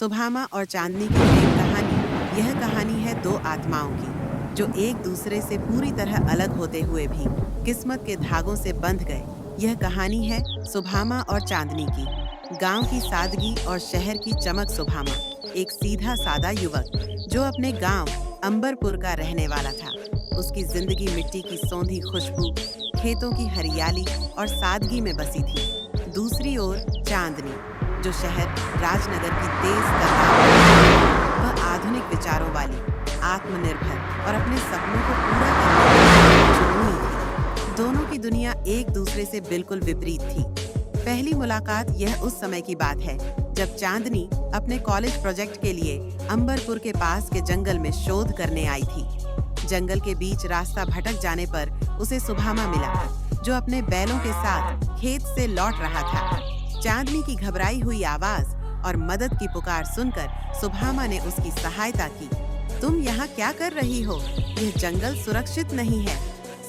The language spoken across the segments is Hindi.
सुभामा और चांदनी की प्रेम कहानी। यह कहानी है दो आत्माओं की जो एक दूसरे से पूरी तरह अलग होते हुए भी किस्मत के धागों से बंध गए। यह कहानी है सुभामा और चांदनी की। गांव की सादगी और शहर की चमक। सुभामा एक सीधा सादा युवक जो अपने गांव अंबरपुर का रहने वाला था। उसकी जिंदगी मिट्टी की सौंधी खुशबू, खेतों की हरियाली और सादगी में बसी थी। दूसरी ओर चांदनी, जो शहर राजनगर की तेज तर्रार, वह आधुनिक विचारों वाली, आत्मनिर्भर और अपने सपनों को पूरा करने की जुनूनी थी। दोनों की दुनिया एक दूसरे से बिल्कुल विपरीत थी। पहली मुलाकात यह उस समय की बात है जब चांदनी अपने कॉलेज प्रोजेक्ट के लिए अंबरपुर के पास के जंगल में शोध करने आई थी। जंगल के बीच रास्ता भटक जाने पर उसे सुभामा मिला, जो अपने बैलों के साथ खेत से लौट रहा था। चांदनी की घबराई हुई आवाज और मदद की पुकार सुनकर सुभामा ने उसकी सहायता की। तुम यहाँ क्या कर रही हो? यह जंगल सुरक्षित नहीं है,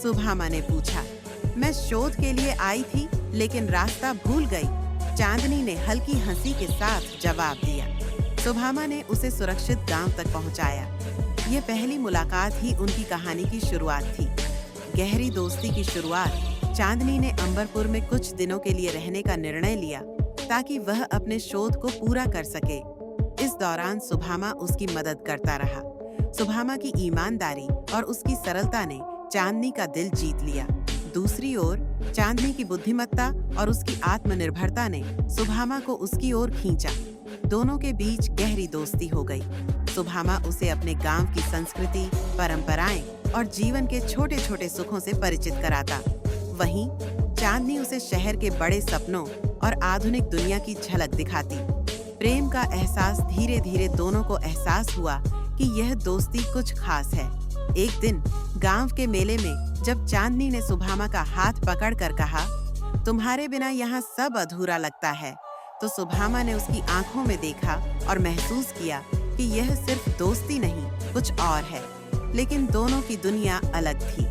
सुभामा ने पूछा। मैं शोध के लिए आई थी, लेकिन रास्ता भूल गई, चांदनी ने हल्की हंसी के साथ जवाब दिया। सुभामा ने उसे सुरक्षित गांव तक पहुंचाया। यह पहली मुलाकात ही उनकी कहानी की शुरुआत थी। गहरी दोस्ती की शुरुआत। चांदनी ने अंबरपुर में कुछ दिनों के लिए रहने का निर्णय लिया ताकि वह अपने शोध को पूरा कर सके। इस दौरान सुभामा उसकी मदद करता रहा। सुभामा की ईमानदारी और उसकी सरलता ने चांदनी का दिल जीत लिया। दूसरी ओर चांदनी की बुद्धिमत्ता और उसकी आत्मनिर्भरता ने सुभामा को उसकी ओर खींचा। दोनों के बीच गहरी दोस्ती हो गई। सुभामा उसे अपने गांव की संस्कृति, परंपराएं और जीवन के छोटे छोटे सुखों से परिचित कराता। वहीं चांदनी उसे शहर के बड़े सपनों और आधुनिक दुनिया की झलक दिखाती। प्रेम का एहसास धीरे धीरे दोनों को एहसास हुआ कि यह दोस्ती कुछ खास है। एक दिन गांव के मेले में जब चांदनी ने सुभामा का हाथ पकड़कर कहा, तुम्हारे बिना यहाँ सब अधूरा लगता है, तो सुभामा ने उसकी आंखों में देखा और महसूस किया कि यह सिर्फ दोस्ती नहीं, कुछ और है। लेकिन दोनों की दुनिया अलग थी।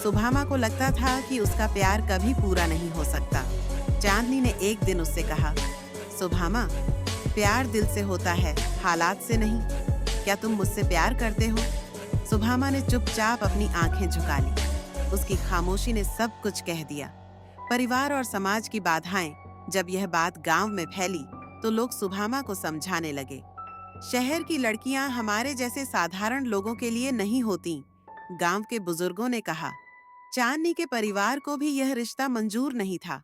सुभामा को लगता था कि उसका प्यार कभी पूरा नहीं हो सकता। चांदनी ने एक दिन उससे कहा, सुभामा, प्यार दिल से होता है, हालात से नहीं। क्या तुम मुझसे प्यार करते हो? सुभामा ने चुपचाप अपनी आंखें झुका ली। उसकी खामोशी ने सब कुछ कह दिया। परिवार और समाज की बाधाएं। जब यह बात गांव में फैली तो लोग सुभामा को समझाने लगे, शहर की लड़कियां हमारे जैसे साधारण लोगों के लिए नहीं होती। गांव के बुजुर्गों ने कहा। चांदनी के परिवार को भी यह रिश्ता मंजूर नहीं था।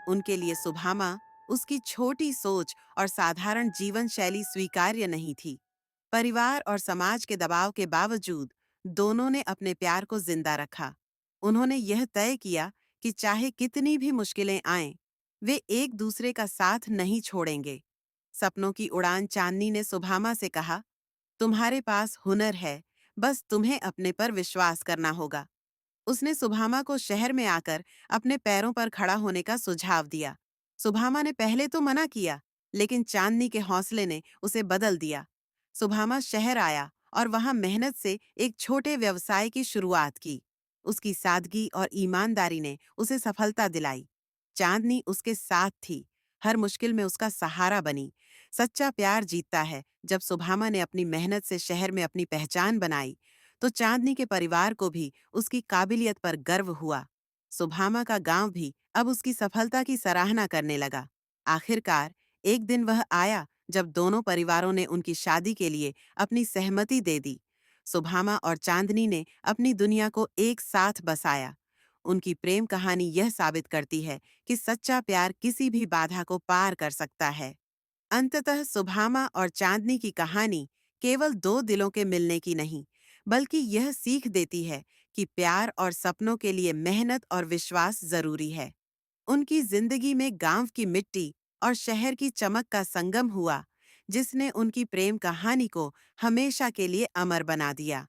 उनके लिए सुभामा, उसकी छोटी सोच और साधारण जीवन शैली स्वीकार्य नहीं थी। परिवार और समाज के दबाव के बावजूद दोनों ने अपने प्यार को जिंदा रखा। उन्होंने यह तय किया कि चाहे कितनी भी मुश्किलें आएं, वे एक दूसरे का साथ नहीं छोड़ेंगे। सपनों की उड़ान। चांदनी ने सुभामा से कहा, तुम्हारे पास हुनर है, बस तुम्हें अपने पर विश्वास करना होगा। उसने सुभामा को शहर में आकर अपने पैरों पर खड़ा होने का सुझाव दिया। सुभामा ने पहले तो मना किया, लेकिन चांदनी के हौसले ने उसे बदल दिया। सुभामा शहर आया और वहां मेहनत से एक छोटे व्यवसाय की शुरुआत की। उसकी सादगी और ईमानदारी ने उसे सफलता दिलाई। चांदनी उसके साथ थी, हर मुश्किल में उसका सहारा बनी। सच्चा प्यार जीतता है। जब सुभामा ने अपनी मेहनत से शहर में अपनी पहचान बनाई, तो चांदनी के परिवार को भी उसकी काबिलियत पर गर्व हुआ। सुभामा का गांव भी अब उसकी सफलता की सराहना करने लगा। आखिरकार एक दिन वह आया जब दोनों परिवारों ने उनकी शादी के लिए अपनी सहमति दे दी। सुभामा और चांदनी ने अपनी दुनिया को एक साथ बसाया। उनकी प्रेम कहानी यह साबित करती है कि सच्चा प्यार किसी भी बाधा को पार कर सकता है। अंततः सुभामा और चांदनी की कहानी केवल दो दिलों के मिलने की नहीं, बल्कि यह सीख देती है कि प्यार और सपनों के लिए मेहनत और विश्वास जरूरी है। उनकी जिंदगी में गांव की मिट्टी और शहर की चमक का संगम हुआ, जिसने उनकी प्रेम कहानी को हमेशा के लिए अमर बना दिया।